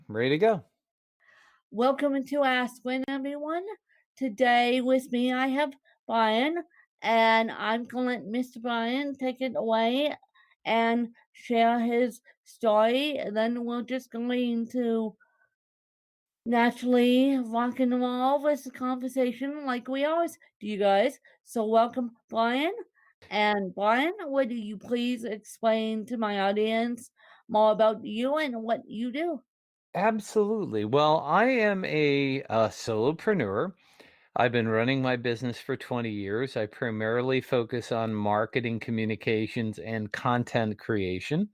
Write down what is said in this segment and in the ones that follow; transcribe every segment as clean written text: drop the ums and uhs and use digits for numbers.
ready to go. Welcome to Ask When, everyone. Today with me I have Brian, and I'm going to let Mr. Brian take it away and share his story. And then we're just going to naturally rock and roll with the conversation like we always do, you guys. So, welcome, Brian. And Brian, would you please explain to my audience more about you and what you do? Absolutely. Well, I am a solopreneur. I've been running my business for 20 years. I primarily focus on marketing, communications, and content creation.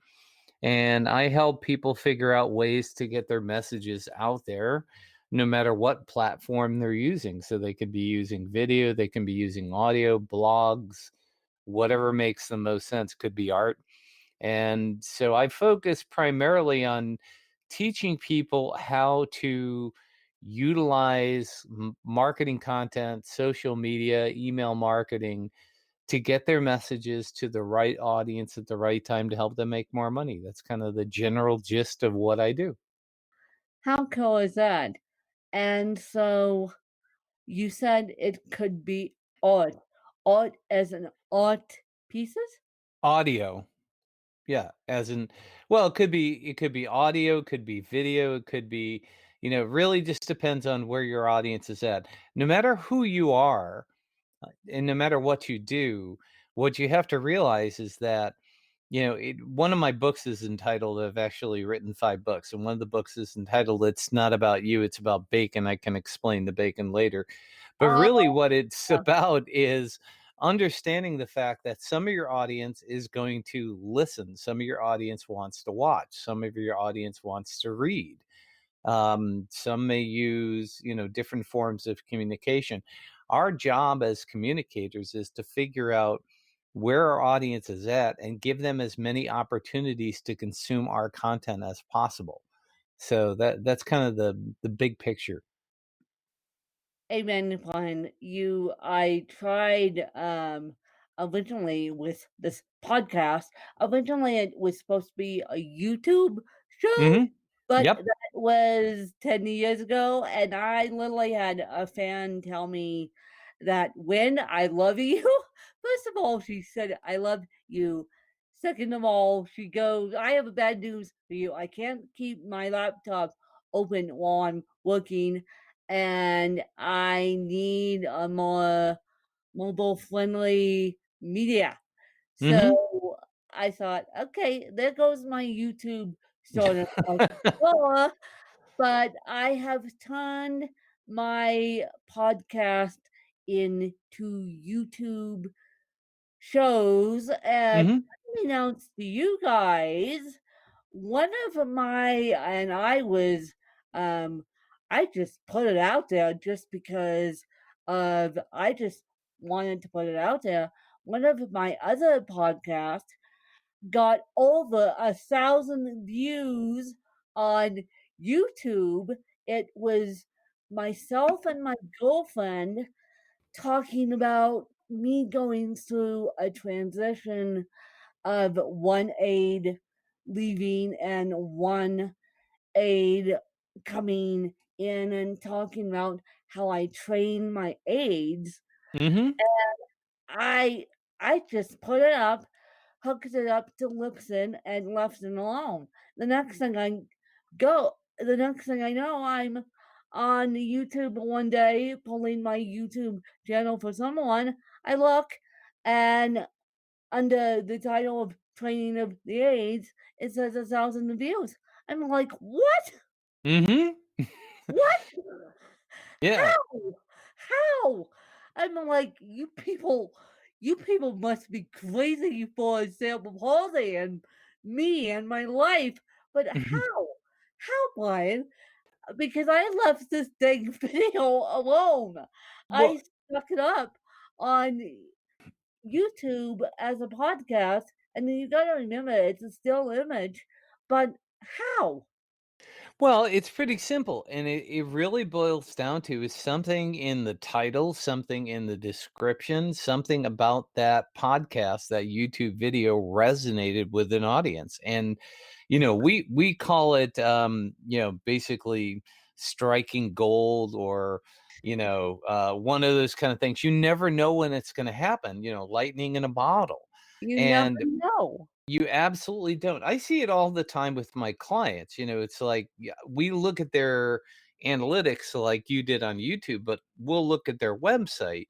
And I help people figure out ways to get their messages out there, no matter what platform they're using. So they could be using video, they can be using audio, blogs, whatever makes the most sense, could be art. And so I focus primarily on teaching people how to utilize marketing content, social media, email marketing to get their messages to the right audience at the right time to help them make more money. That's kind of the general gist of what I do. How cool is that? And so you said it could be art. Art as an art pieces? Audio. Yeah, as in well, it could be audio, could be video, it could be, really just depends on where your audience is at. No matter who you are, and no matter what you do, what you have to realize is that, one of my books is entitled I've actually written 5 books, and one of the books is entitled It's Not About You, It's About Bacon. I can explain the bacon later. But really Oh, what it's about is understanding the fact that some of your audience is going to listen, some of your audience wants to watch, some of your audience wants to read. Some may use, different forms of communication. Our job as communicators is to figure out where our audience is at and give them as many opportunities to consume our content as possible. So that's kind of the big picture. amen, Brian. I tried originally with this podcast. Originally it was supposed to be a YouTube show, Hmm. but Yep. that was 10 years ago, and I literally had a fan tell me that when I love you, first of all, she said, I love you. Second of all, she goes, I have a bad news for you. I can't keep my laptop open while I'm working, and I need a more mobile friendly media. Hmm. So I thought, okay, there goes my YouTube starting out slower, but I have turned my podcast into YouTube shows, and Hmm. unbeknownst to you guys, one of my and um I just put it out there just because of I just wanted to put it out there. One of my other podcasts got over 1,000 views on YouTube. It was myself and my girlfriend talking about me going through a transition of one aide leaving and one aide coming in and talking about how I train my aides. Hmm. I I just put it up, hooked it up to Lipson and left it alone. The next thing I know, I'm on YouTube one day pulling my YouTube channel for someone. I look and under the title of training of the aides, it says 1,000 views. I'm like, what? Hmm. What? Yeah. How? How? I'm like, you people must be crazy for Sam Holiday and me and my life. But Mhm. how? How, Brian? Because I left this dang video alone. I Well, stuck it up on YouTube as a podcast, and then you gotta remember it's a still image. But how? Well, it's pretty simple, and it really boils down to is something in the title, something in the description, something about that podcast, that YouTube video resonated with an audience. And we call it basically striking gold or one of those kind of things. You never know when it's going to happen, lightning in a bottle. You never And know. you absolutely don't. I see it all the time with my clients. It's like, yeah, we look at their analytics like you did on YouTube, but we'll look at their website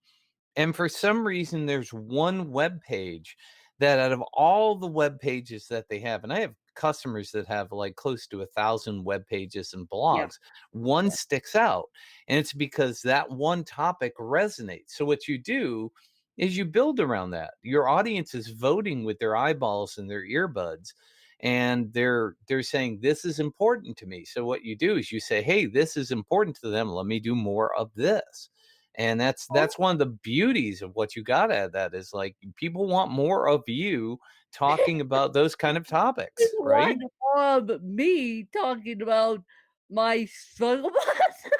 and for some reason, there's one web page that out of all the web pages that they have, and I have customers that have like close to 1,000 web pages and Yeah, blogs, one yeah. sticks out. And it's because that one topic resonates. So what you do is you build around that. Your audience is voting with their eyeballs and their earbuds. And they're saying this is important to me. So what you do is you say, hey, this is important to them. Let me do more of this. And Oh, that's one of the beauties of what you got at that is like people want more of you talking about those kind of you topics, right? want more of me talking about my struggle bus?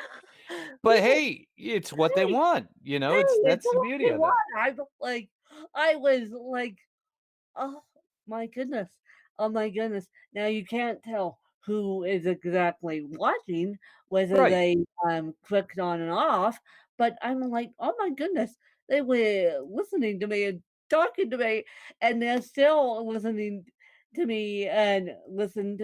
But hey, it's what they Hey, want, hey, it's it's that's the what beauty they of it. want. I was like, oh my goodness. Oh my goodness. Now you can't tell who is exactly watching, whether Right. they clicked on and off, but I'm like, oh my goodness, they were listening to me and talking to me, and they're still listening to me and listening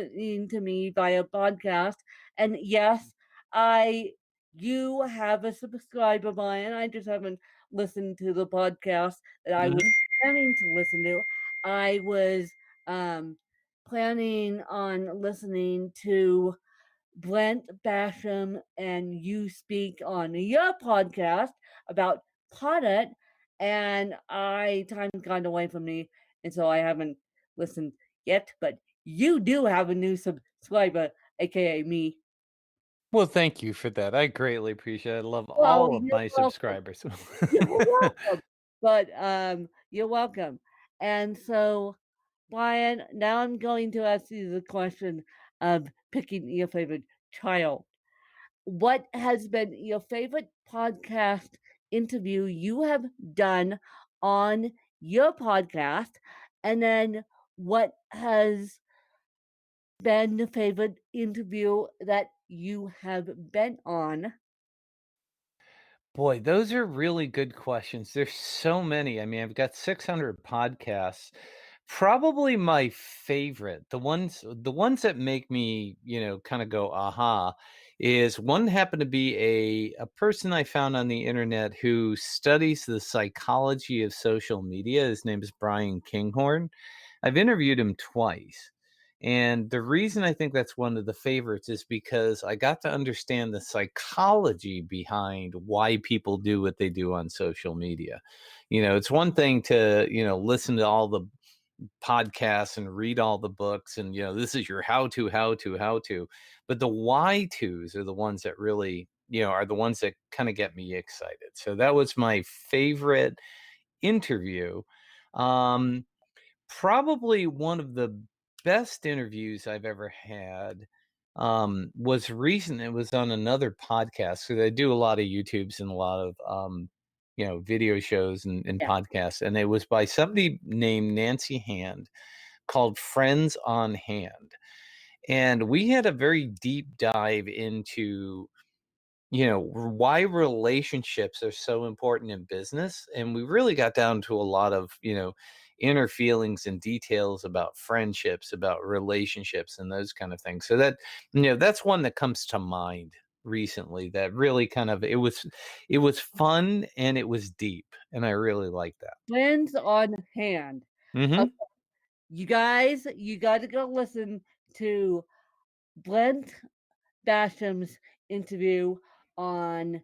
to me via podcast. And yes, I you have a subscriber, Brian. I just haven't listened to the podcast that I was Mhm. planning to listen to. I was um, planning on listening to Brent Basham and you speak on your podcast about Podet, and I time got away from me, and so I haven't listened yet. But you do have a new subscriber, aka me. Well, thank you for that. I greatly appreciate it. I love Well, all of you're my welcome. subscribers. You're welcome. But you're welcome. And so Brian, now I'm going to ask you the question of picking your favorite child. What has been your favorite podcast interview you have done on your podcast? And then what has been the favorite interview that you have been on? Boy, those are really good questions. There's so many. I mean, I've got 600 podcasts. Probably my favorite, the ones that make me, kind of go aha, is one happened to be a person I found on the internet who studies the psychology of social media. His name is Brian Kinghorn. I've interviewed him twice. And the reason I think that's one of the favorites is because I got to understand the psychology behind why people do what they do on social media. It's one thing to, listen to all the podcasts and read all the books and, this is your how to. But the why tos are the ones that really, are the ones that kind of get me excited. So that was my favorite interview. Um, Probably one of the best interviews I've ever had, was recent. It was on another podcast, 'cause I do a lot of YouTubes and a lot of, video shows and Yeah. podcasts, and it was by somebody named Nancy Hand called Friends on Hand, and we had a very deep dive into why relationships are so important in business. And we really got down to a lot of, inner feelings and details about friendships, about relationships, and those kind of things. So that's one that comes to mind recently that really kind of it was fun and it was deep. And I really like that. Friends on hand. Hmm. You guys, you got to go listen to Brent Basham's interview on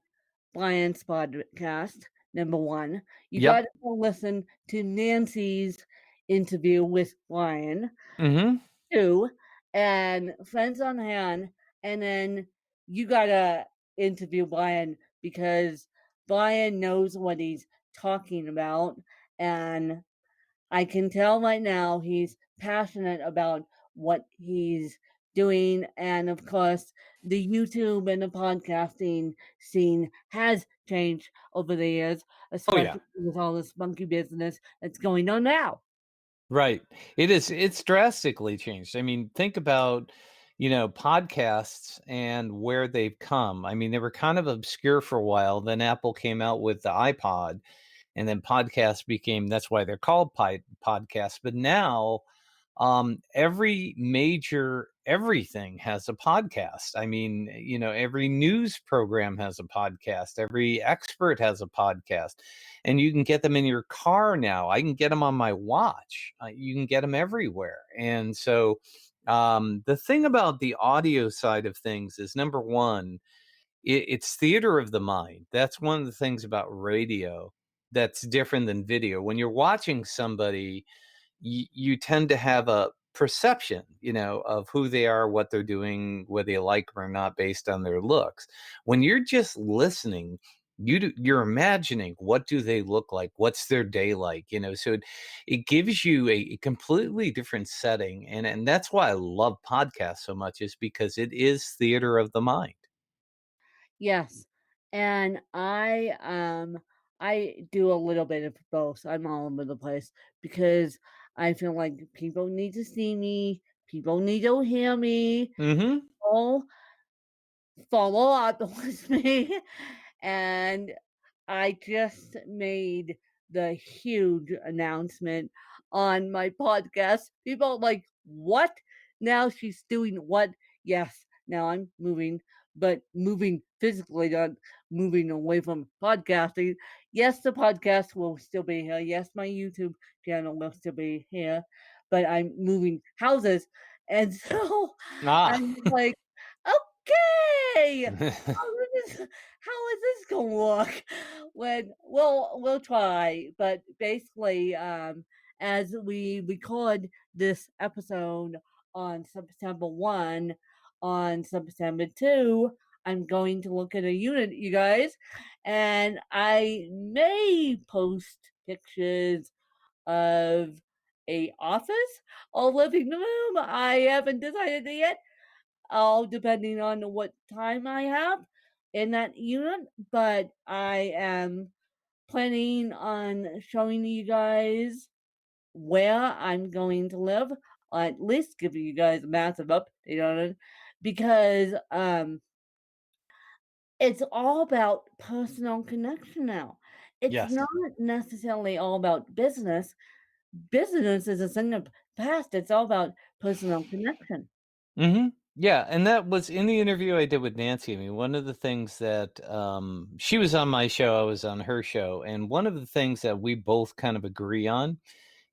Brian's podcast, number one. You got Yep. to go listen to Nancy's interview with Brian, Hmm. two, and Friends on Hand. And then you got to interview Brian because Brian knows what he's talking about. And I can tell right now he's passionate about what he's doing. And of course, the YouTube and the podcasting scene has changed over the years, Oh, yeah. especially with all this monkey business that's going on now. Right. It's drastically changed. I mean, think about, podcasts and where they've come. I mean, they were kind of obscure for a while. Then Apple came out with the iPod, and then podcasts became that's why they're called podcasts. But now every major everything has a podcast. I mean, every news program has a podcast, every expert has a podcast, and you can get them in your car now. I can get them on my watch. You can get them everywhere. And so the thing about the audio side of things is, number one, it's theater of the mind. That's one of the things about radio that's different than video. When you're watching somebody, you tend to have a perception, of who they are, what they're doing, whether you like them or not, based on their looks. When you're just listening, you're imagining, what do they look like, what's their day like, so it gives you a completely different setting, and that's why I love podcasts so much, is because it is theater of the mind. Yes, and I do a little bit of both. I'm all over the place because I feel like people need to see me, people need to hear me, Hmm. all follow up with me, and I just made the huge announcement on my podcast. People are like, "What? Now she's doing what?" Yes, now I'm moving, but moving physically, not moving away from podcasting. Yes, the podcast will still be here. Yes, my YouTube channel will still be here, but I'm moving houses. And so Ah. I'm like, okay, how is this gonna work? When we'll try, but basically, as we record this episode on September 1, on September 2, I'm going to look at a unit, you guys, and I may post pictures of a office or living room. I haven't decided yet, all depending on what time I have in that unit. But I am planning on showing you guys where I'm going to live, or at least giving you guys a massive update on it, because it's all about personal connection now. It's Yes. not necessarily all about business. Business is a thing of the past. It's all about personal connection. Mhm. Yeah, and that was in the interview I did with Nancy. I mean, one of the things that she was on my show, I was on her show, and one of the things that we both kind of agree on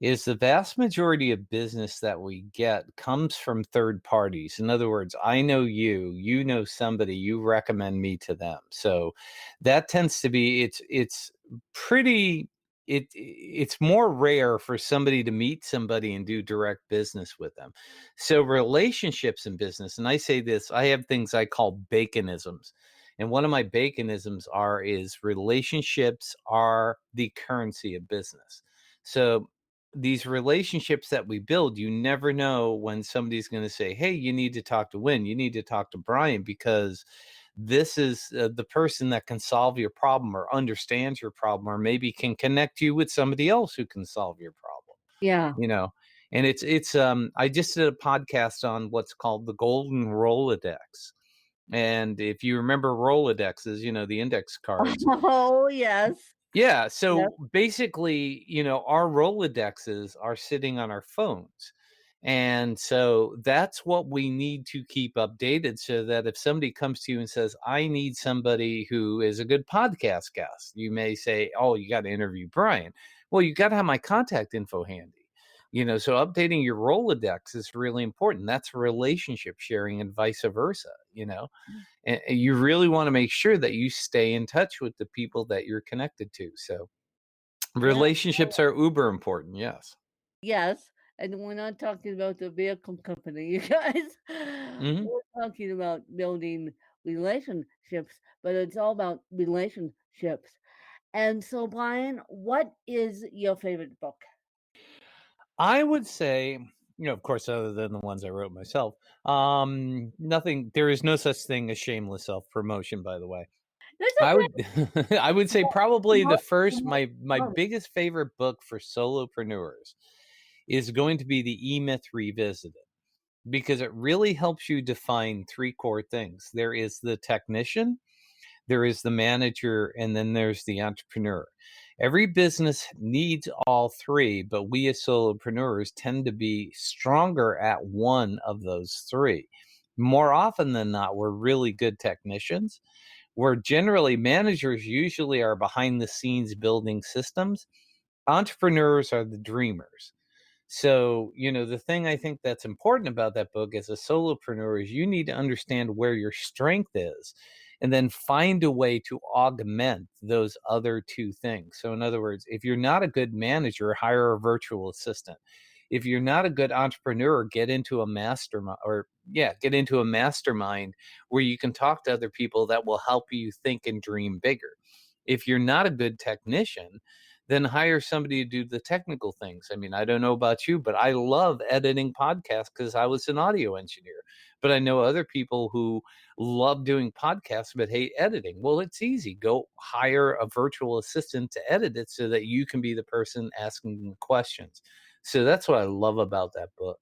is the vast majority of business that we get comes from third parties. In other words, I know you, you know somebody, you recommend me to them. So that tends to be it's pretty it's more rare for somebody to meet somebody and do direct business with them. So relationships in business, and I say this, I have things I call baconisms. And one of my baconisms is relationships are the currency of business. So these relationships that we build, you never know when somebody's going to say, "Hey, you need to talk to Win. You need to talk to Brian because this is the person that can solve your problem or understands your problem, or maybe can connect you with somebody else who can solve your problem." Yeah. You know, and it's I just did a podcast on what's called the Golden Rolodex, and if you remember Rolodexes, the index cards. Oh, yes. Yeah, Yes. so basically, our Rolodexes are sitting on our phones. And so that's what we need to keep updated so that if somebody comes to you and says, "I need somebody who is a good podcast guest," you may say, "Oh, you got to interview Brian." Well, you got to have my contact info handy. So updating your Rolodex is really important. That's relationship sharing and vice versa. And you really want to make sure that you stay in touch with the people that you're connected to. So Yeah. relationships are uber important. Yes. Yes, and we're not talking about the vehicle company, you guys. Hmm. We're talking about building relationships, but it's all about relationships. And so, Brian, what is your favorite book? I would say. Of course, other than the ones I wrote myself. Nothing. There is no such thing as shameless self promotion. By the way, That's I okay. would I would say The probably the most the first most my fun. biggest favorite book for solopreneurs is going to be the E Myth Revisited because it really helps you define three core things. There is the technician, there is the manager, and then there's the entrepreneur. Every business needs all three, but we as solopreneurs tend to be stronger at one of those three. More often than not, we're really good technicians. Where generally managers usually are behind the scenes building systems, entrepreneurs are the dreamers. So, the thing I think that's important about that book as a solopreneur is you need to understand where your strength is and then find a way to augment those other two things. So, in other words, if you're not a good manager, hire a virtual assistant. If you're not a good entrepreneur, get into a mastermind or, yeah, get into a mastermind where you can talk to other people that will help you think and dream bigger. If you're not a good technician, then hire somebody to do the technical things. I mean, I don't know about you, but I love editing podcasts because I was an audio engineer. But I know other people who love doing podcasts but hate editing. Well, it's easy. Go hire a virtual assistant to edit it so that you can be the person asking the questions. So that's what I love about that book.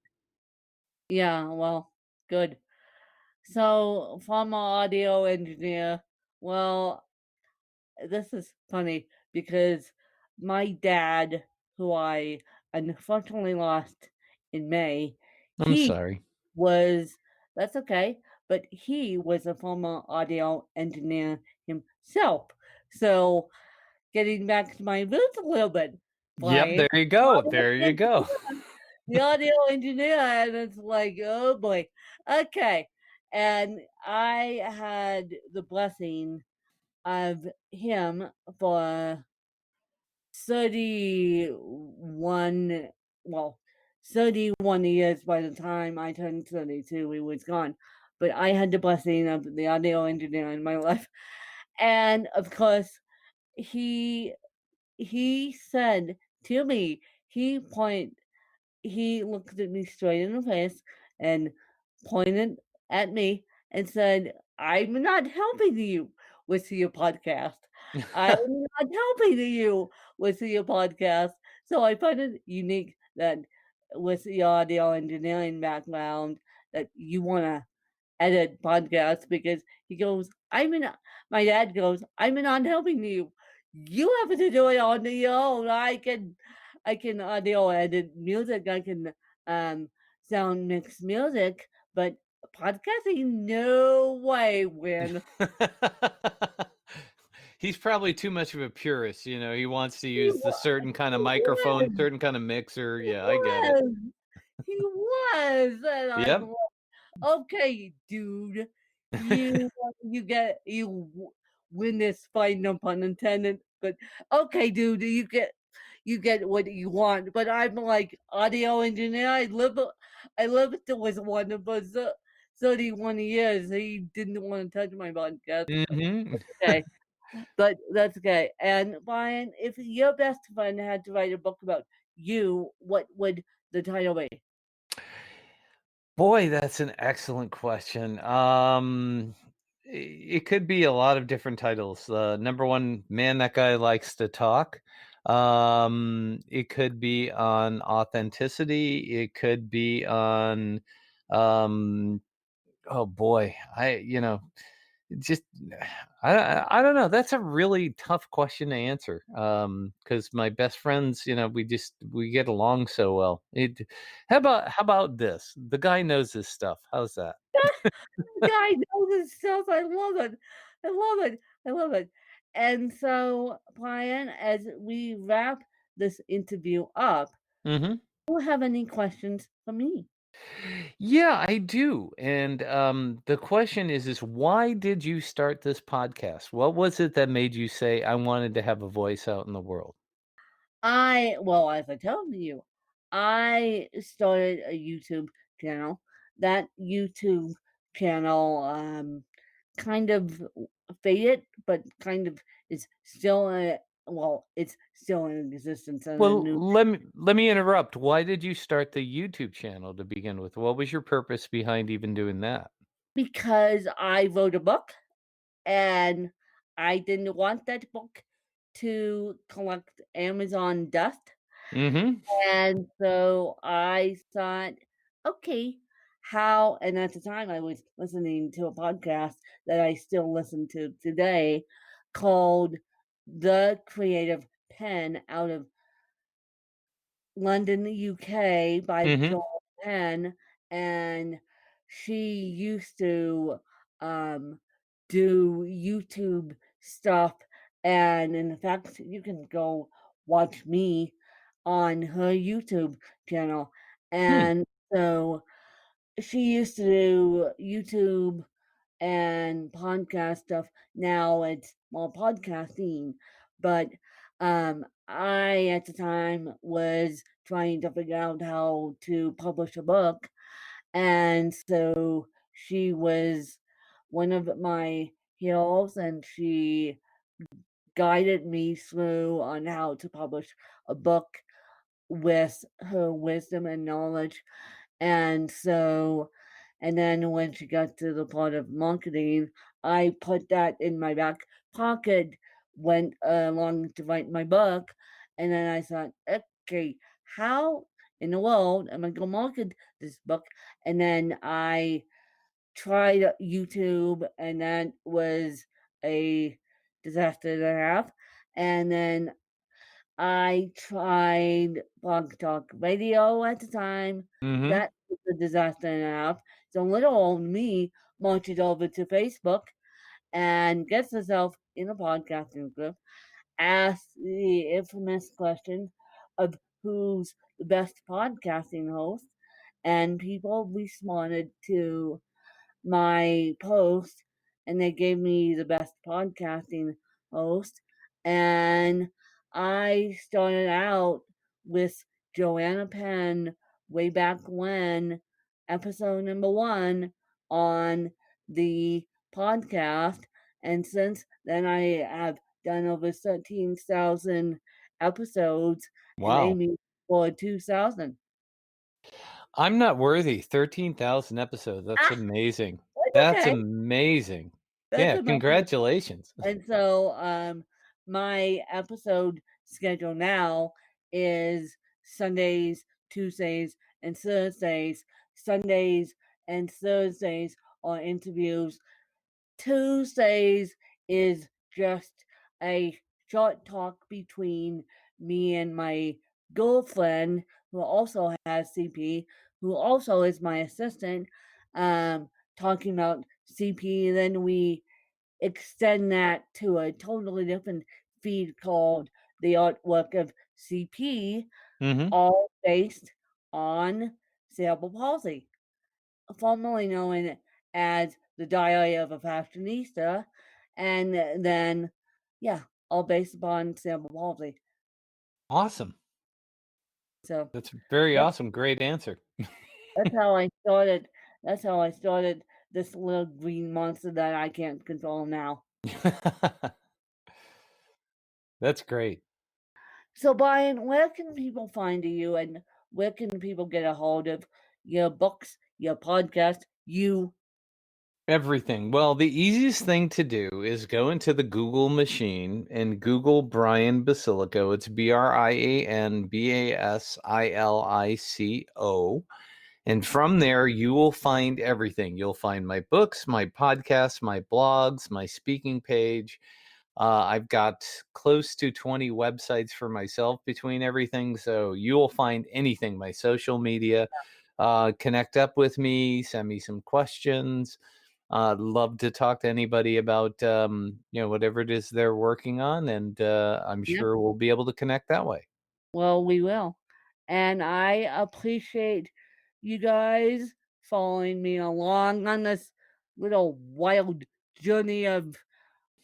Yeah, well, good. So, from an audio engineer, well, this is funny because my dad, who I unfortunately lost in May, I'm he sorry. was that's okay, but he was a former audio engineer himself. So, getting back to my roots a little bit, Yep, Brian, there you go. audio There you go. engineer, the audio engineer, and it's like, oh boy, okay. And I had the blessing of him for 31, well, 31 years by the time I turned 32, he was gone. But I had the blessing of the audio engineer in my life. And of course, he he said to me, he looked at me straight in the face and pointed at me and said, "I'm not helping you with your podcast. I'm not helping you with your podcast." So I find it unique that with the audio engineering background that you wanna edit podcasts because he goes, "I'm in." My dad goes, "I'm not helping you. You have to do it on your own. I can audio edit music. I can sound mix music, but podcasting, no way, Win." He's probably too much of a purist, he wants to He use the was, certain kind of he microphone, was, certain kind of mixer. he Yeah, I get it. was, he was, and I'm Yep. like, okay, dude, you win this fight, no pun intended. But okay, dude, you get what you want. But I'm like audio engineer. I lived with one of us 31 years. He didn't want to touch my podcast. Mhm. Okay, but that's okay. And Brian, if your best friend had to write a book about you, what would the title be? Boy, that's an excellent question. It could be a lot of different titles. Number one, man, that guy likes to talk. It could be on authenticity. It could be on, um, oh boy, just I don't know. That's a really tough question to answer. Because my best friends, we get along so well. How about this? The guy knows his stuff. How's that? Guy knows his stuff. I love it. I love it. I love it. And so, Brian, as we wrap this interview up, Mhm. do you have any questions for me? Yeah, I do. And the question is why did you start this podcast? What was it that made you say I wanted to have a voice out in the world? Well, as I told you, I started a YouTube channel. That YouTube channel kind of faded, but kind of is still well, it's still in existence and a Well, new let me interrupt. Why did you start the YouTube channel to begin with? What was your purpose behind even doing that? because I wrote a book and I didn't want that book to collect Amazon dust. Mhm. And so I thought, okay, how and at the time I was listening to a podcast that I still listen to today called The Creative Pen out of London, UK by Mhm. Joanne Penn, and she used to, um, do YouTube stuff, and in fact, you can go watch me on her YouTube channel, Hmm. and so she used to do YouTube and podcast stuff. Now it's more podcasting, but I at the time was trying to figure out how to publish a book, and so she was one of my heroes, and she guided me through on how to publish a book with her wisdom and knowledge. And so, and then when she got to the part of marketing, I put that in my back pocket, went along to write my book, and then I thought, okay, how in the world am I going to market this book? And then I tried YouTube, and that was a disaster and a half. And then I tried Blog Talk Radio at the time. Mhm. That was a disaster and a half. So little old me marches over to Facebook and gets herself in a podcasting group, asks the infamous question of who's the best podcasting host, and people responded to my post and they gave me the best podcasting host. And I started out with Joanna Penn way back when, episode number one on the podcast. And since then, I have done over 13,000 episodes and Wow. aiming for 2,000. I'm not worthy. 13,000 episodes. That's Ah, amazing. that's That's okay. amazing. That's Yeah, amazing. congratulations. And so, my episode schedule now is Sundays, Tuesdays, and Thursdays. Sundays and Thursdays are interviews. Tuesdays is just a short talk between me and my girlfriend, who also has CP, who also is my assistant, talking about CP. Then we extend that to a totally different feed called The Artwork of CP, Mhm. all based on cerebral palsy, formerly known as The Diary of a Fashionista, and then, yeah, all based upon cerebral palsy. Awesome. So That's very that, awesome. Great answer. that's how I started. That's how I started this little green monster that I can't control now. That's great. So, Brian, where can people find you and where can people get a hold of your books, your podcast, you? Everything. Well, the easiest thing to do is go into the Google machine and Google Brian Basilico. It's BrianBasilico. And from there, you will find everything. You'll find my books, my podcasts, my blogs, my speaking page. I've got close to 20 websites for myself between everything. So you will find anything, my social media. Connect up with me, send me some questions. Love to talk to anybody about whatever it is they're working on, and I'm Yep. sure we'll be able to connect that way. Well, we will. And I appreciate you guys following me along on this little wild journey of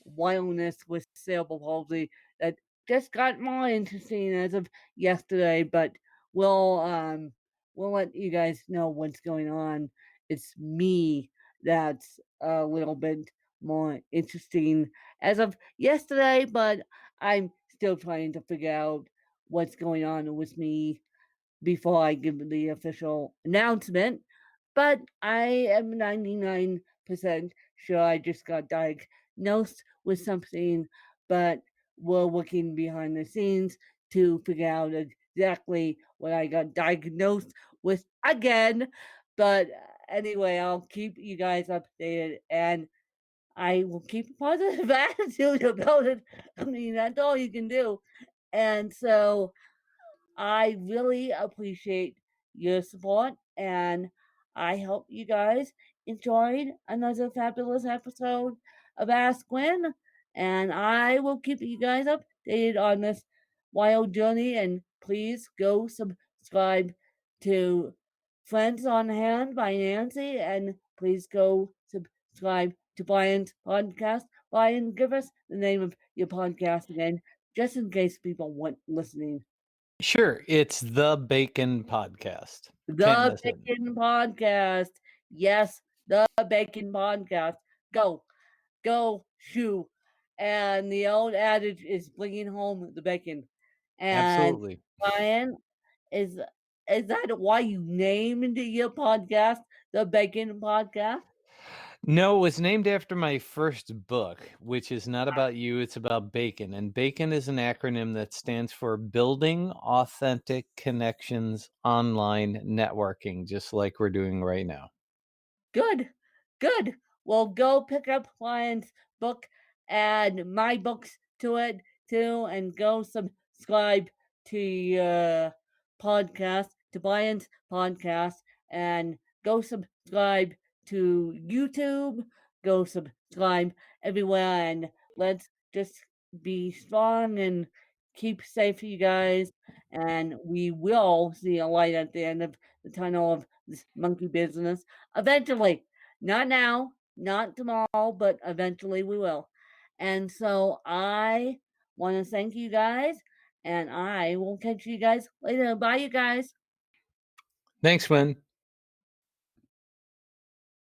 wildness with cerebral palsy that just got more interesting as of yesterday, but we'll we'll let you guys know what's going on. It's me that's a little bit more interesting as of yesterday, but I'm still trying to figure out what's going on with me before I give the official announcement. But I am 99% sure I just got diagnosed with something, but we're working behind the scenes to figure out exactly what I got diagnosed with again. But anyway, I'll keep you guys updated and I will keep a positive attitude about it. I mean, that's all you can do. And so I really appreciate your support, and I hope you guys enjoyed another fabulous episode of Ask Gwen. And I will keep you guys updated on this wild journey. And please go subscribe to Friends on Hand by Nancy, and please go subscribe to Brian's podcast. Brian, give us the name of your podcast again, just in case people weren't listening. Sure, it's the Bacon Podcast. Can't The miss it. Bacon Podcast. Yes, the Bacon Podcast. Go, go, shoo. And the old adage is bringing home the bacon. And Absolutely. Brian, is is that why you named your podcast the Bacon Podcast? No, it was named after my first book, which is not about you, it's about bacon. And bacon is an acronym that stands for Building Authentic Connections Online Networking, just like we're doing right now. Good, good. Well, go pick up Ryan's book, add my books to it too, and go subscribe to your podcast, to Brian's podcast, and go subscribe to YouTube. Go subscribe everywhere, and let's just be strong and keep safe, you guys. And we will see a light at the end of the tunnel of this monkey business. Eventually, not now, not tomorrow, but eventually we will. And so I want to thank you guys, and I will catch you guys later. Bye, you guys. Thanks, Win.